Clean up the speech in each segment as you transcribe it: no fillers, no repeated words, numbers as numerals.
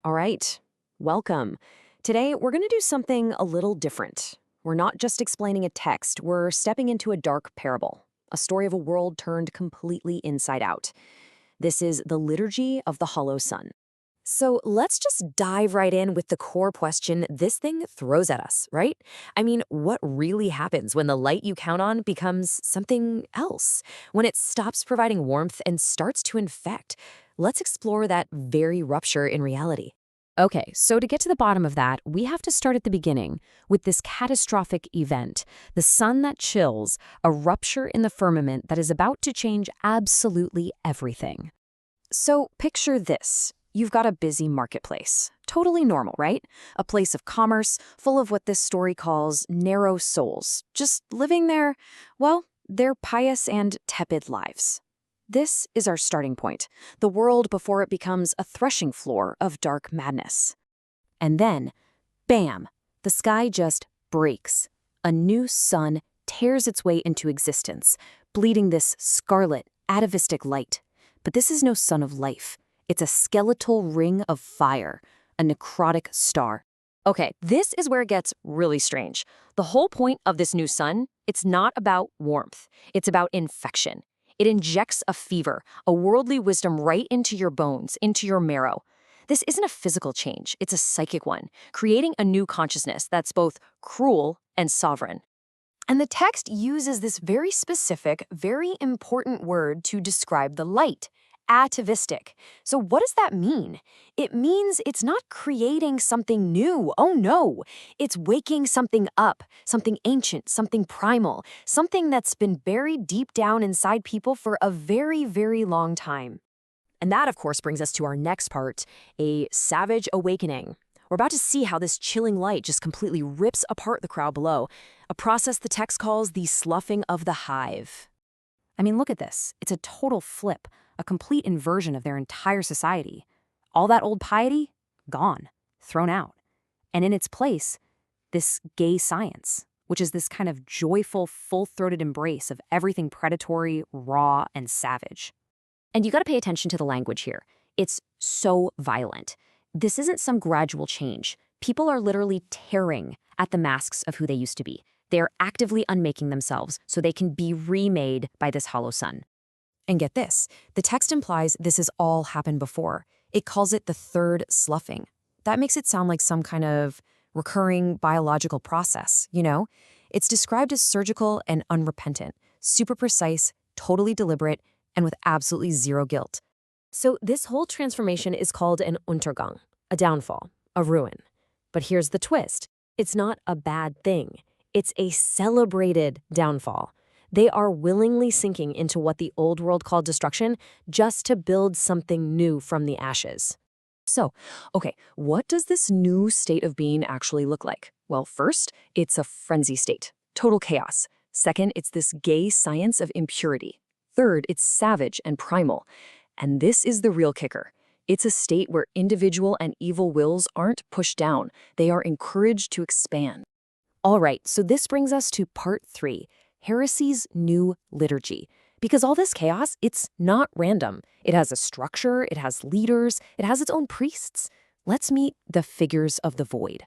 All right, welcome. Today, we're going to do something a little different. We're not just explaining a text, we're stepping into a dark parable, a story of a world turned completely inside out. This is the Liturgy of the Hollow Sun. So let's just dive right in with the core question this thing throws at us, right? I mean, what really happens when the light you count on becomes something else? When it stops providing warmth and starts to infect? Let's explore that very rupture in reality. Okay, so to get to the bottom of that, we have to start at the beginning with this catastrophic event, the sun that chills, a rupture in the firmament that is about to change absolutely everything. So picture this. You've got a busy marketplace. Totally normal, right? A place of commerce, full of what this story calls narrow souls, just living their pious and tepid lives. This is our starting point, the world before it becomes a threshing floor of dark madness. And then, bam, the sky just breaks. A new sun tears its way into existence, bleeding this scarlet, atavistic light. But this is no sun of life. It's a skeletal ring of fire, a necrotic star. Okay, this is where it gets really strange. The whole point of this new sun, it's not about warmth. It's about infection. It injects a fever, a worldly wisdom right into your bones, into your marrow. This isn't a physical change, it's a psychic one, creating a new consciousness that's both cruel and sovereign. And the text uses this very specific, very important word to describe the light. Atavistic. So what does that mean? It means it's not creating something new. Oh no. It's waking something up, something ancient, something primal, something that's been buried deep down inside people for a very, very long time. And that, of course, brings us to our next part, a savage awakening. We're about to see how this chilling light just completely rips apart the crowd below, a process the text calls the sloughing of the hive. I mean, look at this. It's a total flip, a complete inversion of their entire society. All that old piety, gone, thrown out. And in its place, this gay science, which is this kind of joyful, full-throated embrace of everything predatory, raw, and savage. And you gotta pay attention to the language here. It's so violent. This isn't some gradual change. People are literally tearing at the masks of who they used to be. They are actively unmaking themselves so they can be remade by this hollow sun. And get this, the text implies this has all happened before. It calls it the third sloughing. That makes it sound like some kind of recurring biological process, you know? It's described as surgical and unrepentant, super precise, totally deliberate, and with absolutely zero guilt. So this whole transformation is called an Untergang, a downfall, a ruin. But here's the twist. It's not a bad thing. It's a celebrated downfall. They are willingly sinking into what the old world called destruction just to build something new from the ashes. So, okay, what does this new state of being actually look like? Well, first, it's a frenzy state, total chaos. Second, it's this gay science of impurity. Third, it's savage and primal. And this is the real kicker. It's a state where individual and evil wills aren't pushed down. They are encouraged to expand. All right, so this brings us to part 3, heresy's new liturgy. Because all this chaos, it's not random. It has a structure, it has leaders, it has its own priests. Let's meet the figures of the void.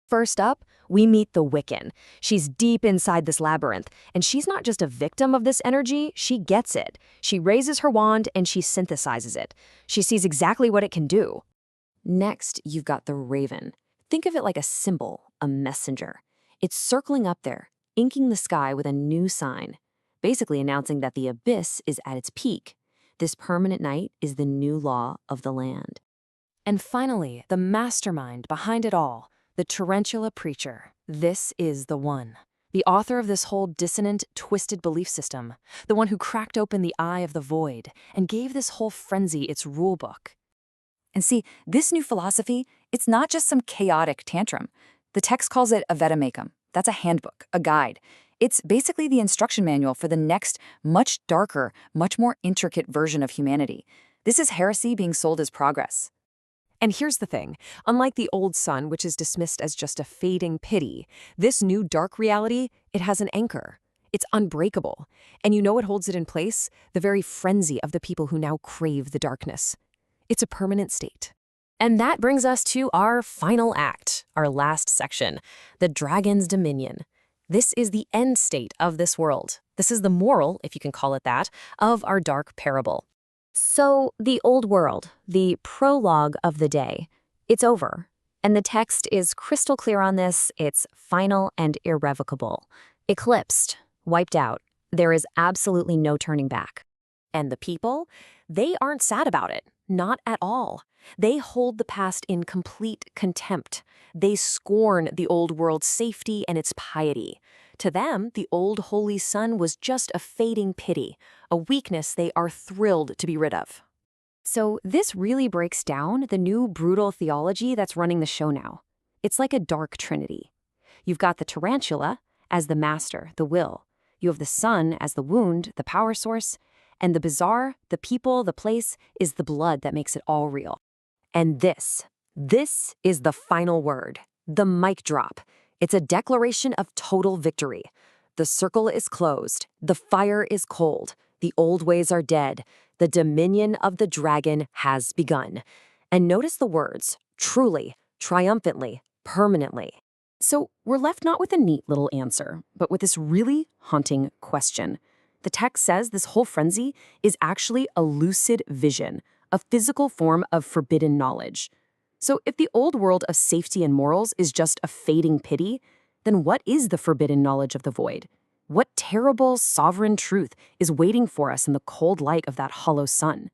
First up, we meet the Wiccan. She's deep inside this labyrinth, and she's not just a victim of this energy, she gets it. She raises her wand and she synthesizes it. She sees exactly what it can do. Next, you've got the Raven. Think of it like a symbol, a messenger. It's circling up there, inking the sky with a new sign, basically announcing that the abyss is at its peak. This permanent night is the new law of the land. And finally, the mastermind behind it all, the tarantula preacher. This is the one. The author of this whole dissonant, twisted belief system. The one who cracked open the eye of the void and gave this whole frenzy its rule book. And see, this new philosophy, it's not just some chaotic tantrum. The text calls it a vademecum. That's a handbook, a guide. It's basically the instruction manual for the next, much darker, much more intricate version of humanity. This is heresy being sold as progress. And here's the thing. Unlike the old sun, which is dismissed as just a fading pity, this new dark reality, it has an anchor. It's unbreakable. And you know what holds it in place? The very frenzy of the people who now crave the darkness. It's a permanent state. And that brings us to our final act, our last section, the dragon's dominion. This is the end state of this world. This is the moral, if you can call it that, of our dark parable. So, the old world, the prologue of the day, it's over. And the text is crystal clear on this. It's final and irrevocable. Eclipsed, wiped out. There is absolutely no turning back. And the people, they aren't sad about it. Not at all. They hold the past in complete contempt. They scorn the old world's safety and its piety. To them, the old holy sun was just a fading pity, a weakness they are thrilled to be rid of. So this really breaks down the new brutal theology that's running the show now. It's like a dark trinity. You've got the tarantula as the master, the will. You have the sun as the wound, the power source. And the bizarre, the people, the place, is the blood that makes it all real. And this is the final word, the mic drop. It's a declaration of total victory. The circle is closed. The fire is cold. The old ways are dead. The dominion of the dragon has begun. And notice the words, truly, triumphantly, permanently. So we're left not with a neat little answer, but with this really haunting question. The text says this whole frenzy is actually a lucid vision, a physical form of forbidden knowledge. So if the old world of safety and morals is just a fading pity, then what is the forbidden knowledge of the void? What terrible, sovereign truth is waiting for us in the cold light of that hollow sun?